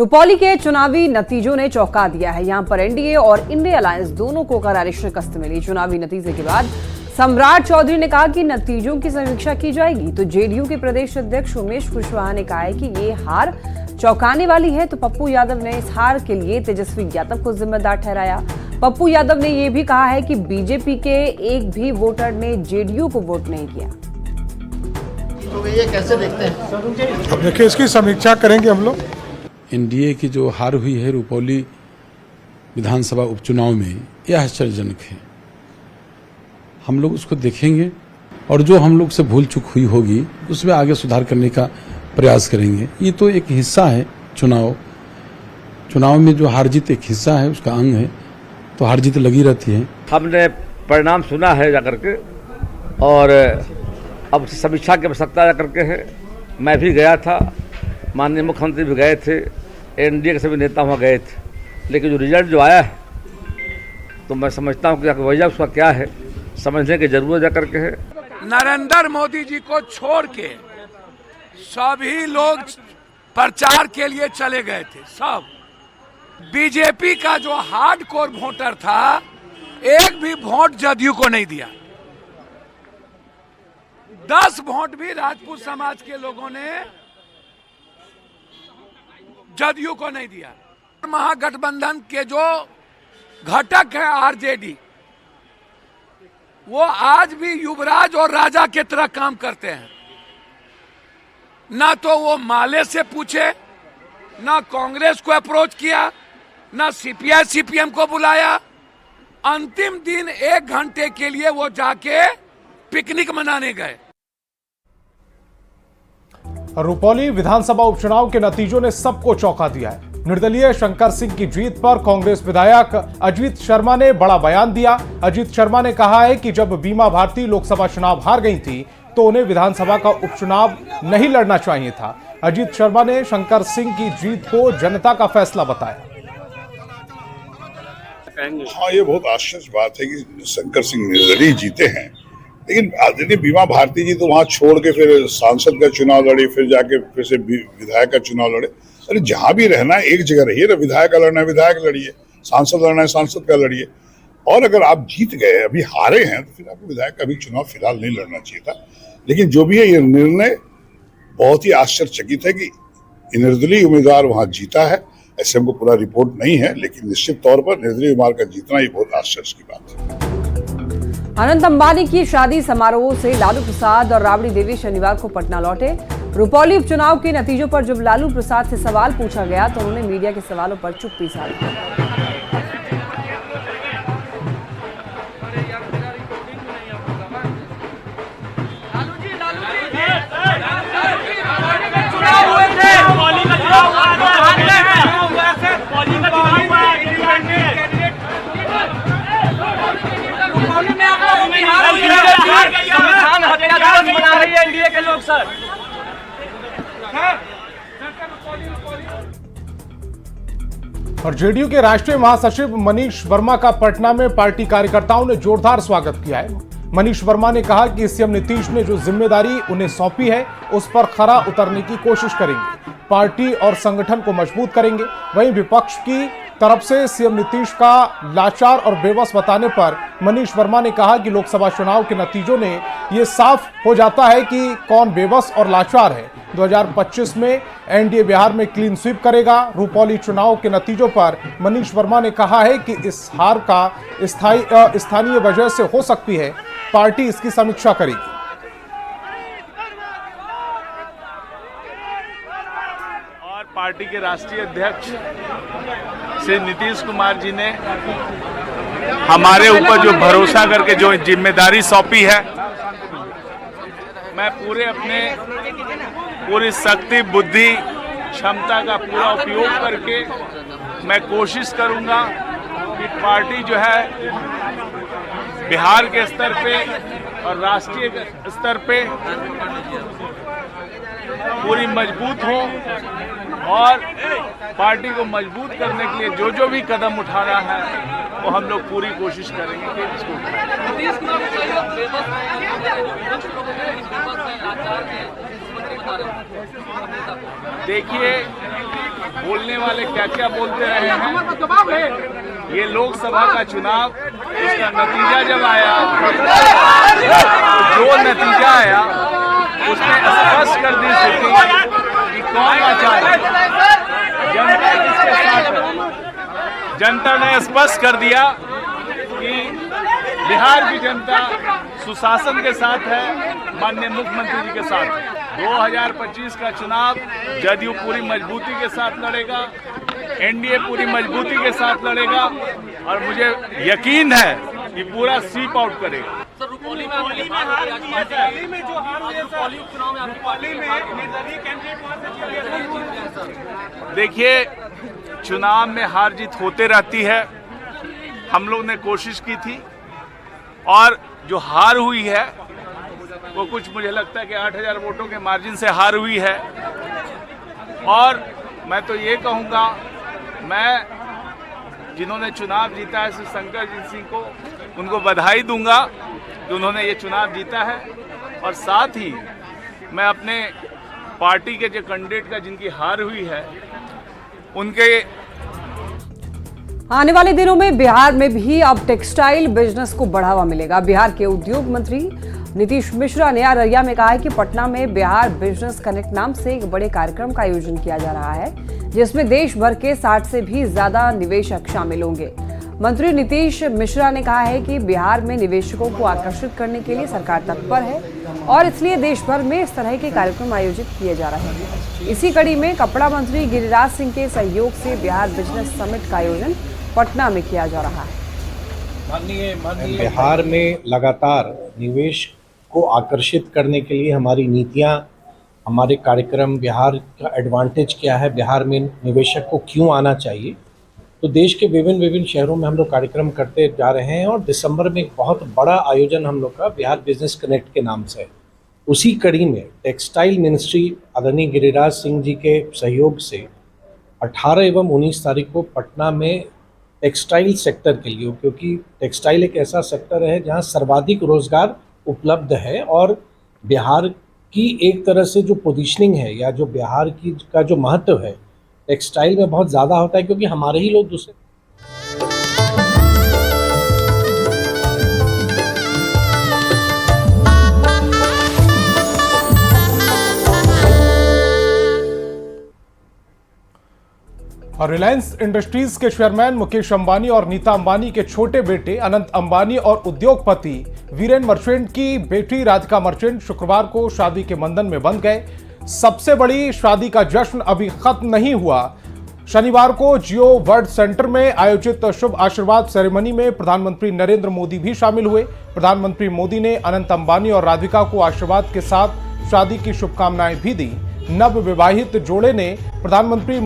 रुपौली के चुनावी नतीजों ने चौंका दिया है। यहां पर एनडीए और इंडिया अलायंस दोनों को करारी शिकस्त मिली। चुनावी नतीजे के बाद सम्राट चौधरी ने कहा कि नतीजों की समीक्षा की जाएगी। तो जेडीयू के प्रदेश अध्यक्ष उमेश कुशवाहा ने कहा है कि ये हार चौंकाने वाली है। तो पप्पू यादव ने इस हार के लिए तेजस्वी यादव को जिम्मेदार ठहराया। पप्पू यादव ने यह भी कहा है कि बीजेपी के एक भी वोटर ने जेडीयू को वोट नहीं किया। तो ये कैसे देखते हैं? अब देखिए, इसकी समीक्षा करेंगे हम लोग। एनडीए की जो हार हुई है रुपौली विधानसभा उपचुनाव में, यह आश्चर्यजनक है। हम लोग उसको देखेंगे और जो हम लोग से भूल चूक हुई होगी उसमें आगे सुधार करने का प्रयास करेंगे। ये तो एक हिस्सा है चुनाव में जो हार जीत एक हिस्सा है, उसका अंग है, तो हार जीत लगी रहती है। हमने परिणाम सुना है जाकर के और अब समीक्षा की आवश्यकता जाकर के है। मैं भी गया था, माननीय मुख्यमंत्री भी गए थे, एनडीए के सभी नेता वहाँ गए थे, लेकिन जो रिजल्ट जो आया है तो मैं समझता हूँ कि वजह उसका क्या है समझने की जरूरत जाकर के है। नरेंद्र मोदी जी को छोड़ के सभी लोग प्रचार के लिए चले गए थे। सब बीजेपी का जो हार्डकोर वोटर था, एक भी वोट जदयू को नहीं दिया। 10 वोट भी राजपूत समाज के लोगों ने जदयू को नहीं दिया। महागठबंधन के जो घटक है आरजेडी, वो आज भी युवराज और राजा की तरह काम करते हैं। ना तो वो माले से पूछे, ना कांग्रेस को अप्रोच किया, ना सीपीआई सीपीएम को बुलाया। अंतिम दिन 1 घंटे के लिए वो जाके पिकनिक मनाने गए। रुपौली विधानसभा उपचुनाव के नतीजों ने सबको चौंका दिया है। निर्दलीय शंकर सिंह की जीत पर कांग्रेस विधायक अजीत शर्मा ने बड़ा बयान दिया। अजीत शर्मा ने कहा है कि जब बीमा भारती लोकसभा चुनाव हार गई थी तो उन्हें विधानसभा का उपचुनाव नहीं लड़ना चाहिए था। अजीत शर्मा ने शंकर सिंह की जीत को जनता का फैसला बताया। हाँ, ये बहुत आश्चर्य बात है कि शंकर सिंह निर्दलीय जीते हैं, लेकिन बीमा भारती जी तो वहां छोड़ के फिर सांसद का चुनाव लड़े, फिर जाके फिर से विधायक का चुनाव लड़े। अरे जहां भी रहना है एक जगह रहिए ना। विधायक का लड़ना है विधायक लड़िए, सांसद लड़ना है सांसद का लड़िए। और अगर आप जीत गए, अभी हारे हैं, तो फिर आपको विधायक का भी चुनाव फिलहाल नहीं लड़ना चाहिए था। लेकिन जो भी है, ये निर्णय बहुत ही आश्चर्यचकित है कि निर्दलीय उम्मीदवार वहां जीता है। ऐसे हमको पूरा रिपोर्ट नहीं है, लेकिन निश्चित तौर पर निर्दलीय उम्मीदवार का जीतना ये बहुत आश्चर्य की बात है। अनंत अंबानी की शादी समारोह से लालू प्रसाद और राबड़ी देवी शनिवार को पटना लौटे। रुपौली उपचुनाव के नतीजों पर जब लालू प्रसाद से सवाल पूछा गया तो उन्होंने मीडिया के सवालों पर चुप्पी साधी। और जेडीयू के राष्ट्रीय महासचिव मनीष वर्मा का पटना में पार्टी कार्यकर्ताओं ने जोरदार स्वागत किया है। मनीष वर्मा ने कहा कि सीएम नीतीश ने जो जिम्मेदारी उन्हें सौंपी है उस पर खरा उतरने की कोशिश करेंगे, पार्टी और संगठन को मजबूत करेंगे। वहीं विपक्ष की तरफ से सीएम नीतीश का लाचार और बेबस बताने पर मनीष वर्मा ने कहा कि लोकसभा चुनाव के नतीजों ने यह साफ हो जाता है कि कौन बेबस और लाचार है। 2025 में एनडीए बिहार में क्लीन स्वीप करेगा। रुपौली चुनाव के नतीजों पर मनीष वर्मा ने कहा है कि इस हार का स्थानीय वजह से हो सकती है, पार्टी इसकी समीक्षा करेगी। और पार्टी के राष्ट्रीय अध्यक्ष श्री नीतीश कुमार जी ने हमारे ऊपर जो भरोसा करके जो जिम्मेदारी सौंपी है, मैं पूरी शक्ति बुद्धि क्षमता का पूरा उपयोग करके मैं कोशिश करूंगा कि पार्टी जो है बिहार के स्तर पे और राष्ट्रीय स्तर पे पूरी मजबूत हो और पार्टी को मजबूत करने के लिए जो भी कदम उठाना है वो हम लोग पूरी कोशिश करेंगे कि इसको देखिए बोलने वाले क्या क्या बोलते रहे हैं। ये लोकसभा का चुनाव, इसका नतीजा जब आया, जो नतीजा आया उसने स्पष्ट कर दी स्थिति कि कौन आचार है, जनता किसके साथ है। जनता ने स्पष्ट कर दिया कि बिहार की जनता सुशासन के साथ है, माननीय मुख्यमंत्री जी के साथ है। 2025 का चुनाव जदयू पूरी मजबूती के साथ लड़ेगा, एनडीए पूरी मजबूती के साथ लड़ेगा और मुझे यकीन है कि पूरा स्वीप आउट करेगा। देखिए, चुनाव में हार जीत होते रहती है। हम लोग ने कोशिश की थी और जो हार हुई है वो कुछ मुझे लगता है कि 8,000 वोटों के मार्जिन से हार हुई है। और मैं तो ये कहूँगा, मैं जिन्होंने चुनाव जीता है श्री शंकर जी सिंह को, उनको बधाई दूंगा कि उन्होंने ये चुनाव जीता है। और साथ ही मैं अपने पार्टी के जो कैंडिडेट का जिनकी हार हुई है उनके आने वाले दिनों में बिहार में भी अब टेक्सटाइल बिजनेस को बढ़ावा मिलेगा। बिहार के उद्योग मंत्री नीतीश मिश्रा ने अररिया में कहा है कि पटना में बिहार बिजनेस कनेक्ट नाम से एक बड़े कार्यक्रम का आयोजन किया जा रहा है, जिसमें देश भर के 60 से भी ज्यादा निवेशक शामिल होंगे। मंत्री नीतीश मिश्रा ने कहा है कि बिहार में निवेशकों को आकर्षित करने के लिए सरकार तत्पर है और इसलिए देश भर में इस तरह के कार्यक्रम आयोजित किए जा रहे हैं। इसी कड़ी में कपड़ा मंत्री गिरिराज सिंह के सहयोग से बिहार बिजनेस समिट का आयोजन पटना में किया जा रहा है। बिहार में लगातार निवेश को आकर्षित करने के लिए हमारी नीतियां, हमारे कार्यक्रम, बिहार का एडवांटेज क्या है, बिहार में निवेशक को क्यों आना चाहिए, तो देश के विभिन्न शहरों में हम लोग कार्यक्रम करते जा रहे हैं। और दिसंबर में एक बहुत बड़ा आयोजन हम लोग का बिहार बिजनेस कनेक्ट के नाम से, उसी कड़ी में टेक्सटाइल मिनिस्ट्री आदरणीय गिरिराज सिंह जी के सहयोग से 18 एवं 19 तारीख को पटना में टेक्सटाइल सेक्टर के लिए, क्योंकि टेक्सटाइल एक ऐसा सेक्टर है जहां सर्वाधिक रोजगार उपलब्ध है और बिहार की एक तरह से जो पोजीशनिंग है या जो बिहार की का जो महत्व है टेक्सटाइल में बहुत ज़्यादा होता है, क्योंकि हमारे ही लोग दूसरे और रिलायंस इंडस्ट्रीज के चेयरमैन मुकेश अंबानी और नीता अंबानी के छोटे बेटे अनंत अंबानी और उद्योगपति वीरेन मर्चेंट की बेटी राधिका मर्चेंट शुक्रवार को शादी के बंधन में बंध गए। सबसे बड़ी शादी का जश्न अभी खत्म नहीं हुआ। शनिवार को जियो वर्ल्ड सेंटर में आयोजित शुभ आशीर्वाद सेरेमनी में प्रधानमंत्री नरेंद्र मोदी भी शामिल हुए। प्रधानमंत्री मोदी ने अनंत अंबानी और राधिका को आशीर्वाद के साथ शादी की शुभकामनाएं भी दी। नव विवाहित जोड़े ने प्रधानमंत्री